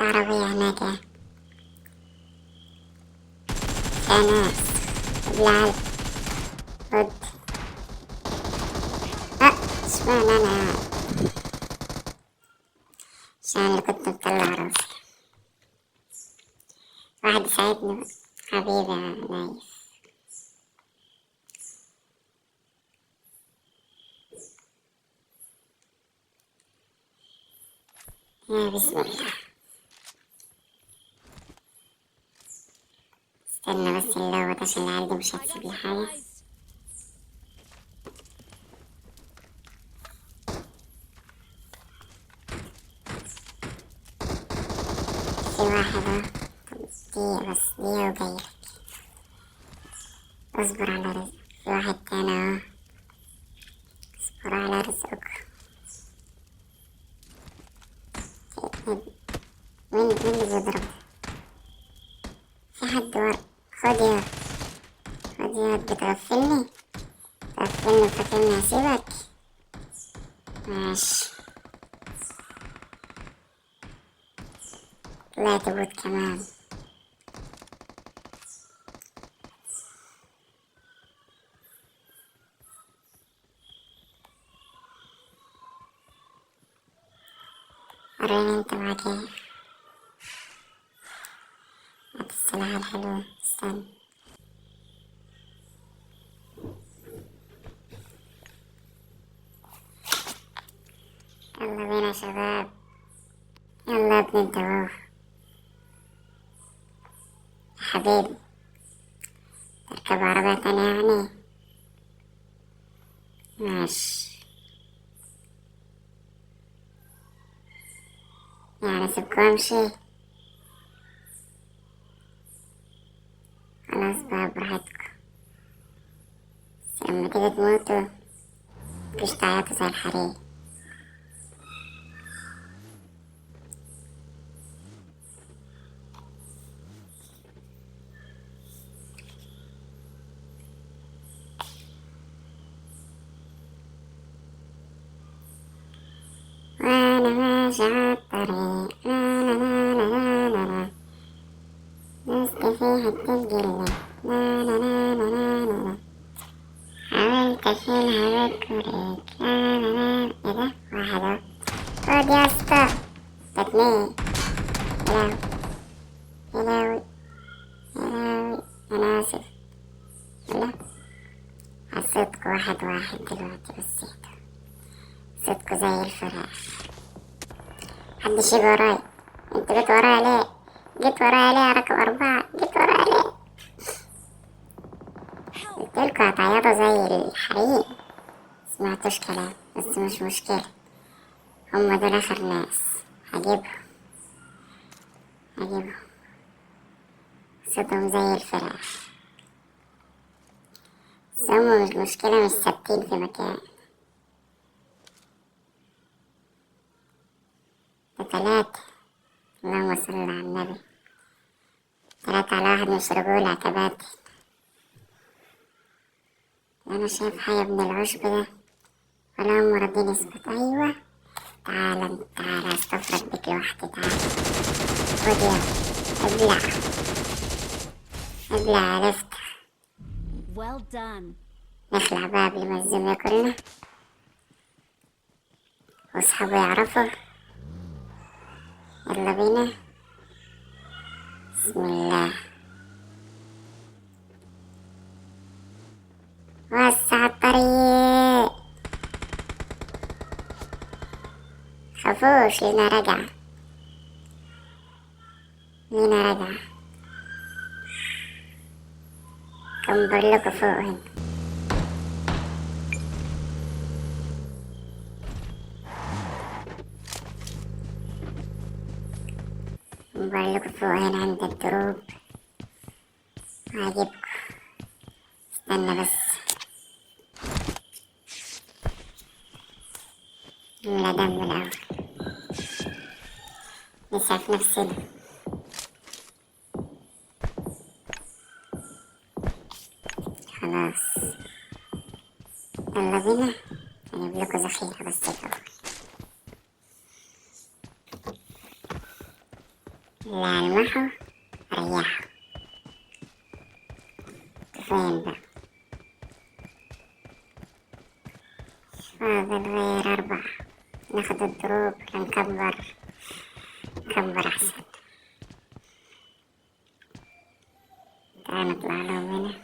عربية هناك يا ناس. بالعالم خد. اشمعنى انا؟ عشان اللي كنت مطلع راسي. واحد يساعدني بقى. حبيبي يا نايف. يا بسم الله. استنى بس اللوت عشان العيال دي مش هتسيب لي حاجة. في واحد اهو. دقيقة بس، دقيقة وجايلك. اصبر على رزقك. في واحد تاني اهو. اصبر على رزقك. مين اللي بيضرب؟ في حد ورا. خد يا خد يا بتغفلني. تغفلني فاكرني هسيبك؟ ماشي. طلعت بوت كمان. وريني انت معاك ايه. هات السلاح الحلو. استنى. يلا بينا يا شباب. يلا يا ابني انت اهو. يا حبيبي. تركب عربية تانية يعني؟ ماشي. يعني سيبكوا امشي؟ خلاص بقى براحتكم. بس لما تيجي تموتوا متجوش تعيطوا زي الحريق. وانا ماشي عالطريق لا لا لا لا لا لا. دوست فيها التسجيل. لا لا لا لا لا لا. حاولت اشيلها بالكوريك. لا لا لا. ايه ده؟ واحد اهو. خد يا اسطى. ده اتنين. يا لهوي يا لهوي. انا اسف. يلا. حسيتكوا واحد واحد دلوقتي بس. صدقوا زي الفراخ. محدش يجي ورايا. انت جيت ورايا ليه؟ جيت ورايا ليه يا رقم 4؟ جيت ورايا ليه؟ قلتلكوا هتعيطوا زي الحريق. سمعتوش كلام بس مش مشكلة. هما دول آخر ناس. هجيبهم. هجيبهم. صوتهم زي الفراخ. بس هما مش مشكلة، مش ثابتين في مكان. ده 3. اللهم صل على النبي. 3 على 1 مش رجولة كباتن. أنا شايف حاجة من العشب ده ولا هم راضيين يسكت. أيوة. تعالى تعالى استفرد بك لوحدي. تعالى. خد يا ابلع. ابلع عرفت. Well done. نخلع بقى قبل ما الزوم ياكلنا واصحابه يعرفوا. يلا بينا. بسم الله. وسع الطريق. خافوش لينا رجع. لينا رجع. كمبرلكوا فوق هنا. كمبرلكوا فوق هنا عند الدروب. هجيبكوا. استنى بس. نملى دم الأول. نسعف نفسنا. خلاص. يلا بينا. هجيبلكوا ذخيرة بس الأول. لا المحو ريحه. فين بقى؟ فاضل غير 4. ناخد الدروب نكبر أحسن. تعال نطلع لهم هنا.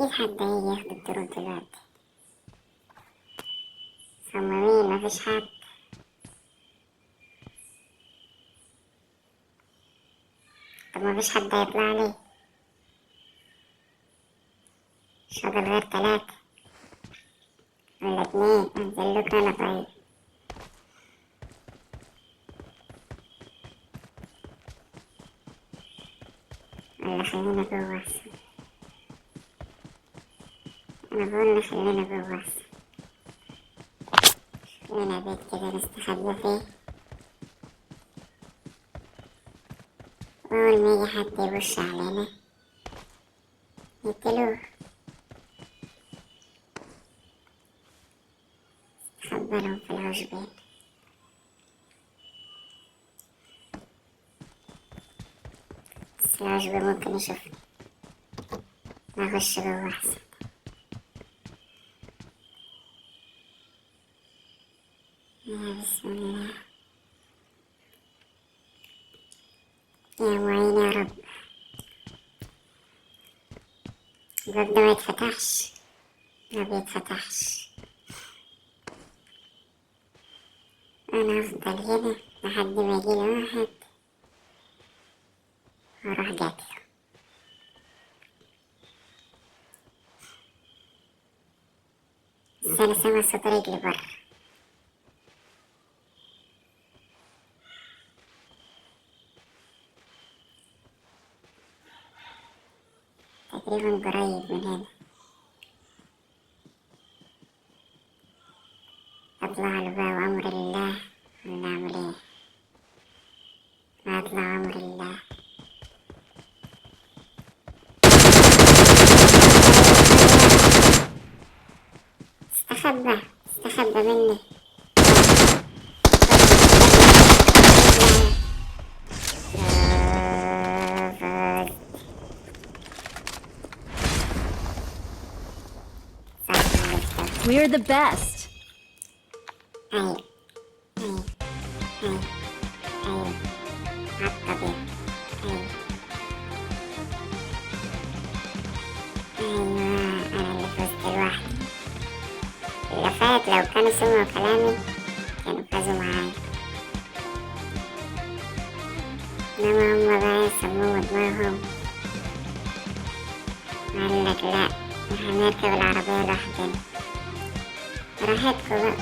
أكيد حد هيجي ياخد الدروب دلوقتي. مصممين مفيش حد. طب مفيش حد هيطلع لي. مش فاضل غير 3 ولا 2. انزلك أنا طيب. ولا خلينا جوا أحسن. أنا بقول خلينا جوا أحسن. لنا بيت كده نستخبى فيه، وأول ما يجي حد يبص علينا يقتلوه. نستخبى لهم في العشبين. بس العشب ممكن يشوفني. نخش جوا أحسن. يا بسم الله يا معين يا رب. الباب ده ما يتفتحش. ما بيتفتحش. أنا أفضل هنا لحد ما يجيلي واحد وأروح قاتله. بس أنا سامع صوت رجلي برا. تقريبا قريب من هنا. أطلع له بقى وأمر الله ولا أعمل إيه؟ ما أطلع أمر الله. استخبى مني. We're the best. أيوة أيوة أيوة أيوة عالطبيعي. أيوة أيوة أنا اللي فزت لوحدي. اللي فات لو كانوا سمعوا كلامي كانوا فازوا معايا. إنما هما بقى يسموه دماغهم. قالك لأ، إحنا نركب العربية لوحدنا. براحتكوا بقى.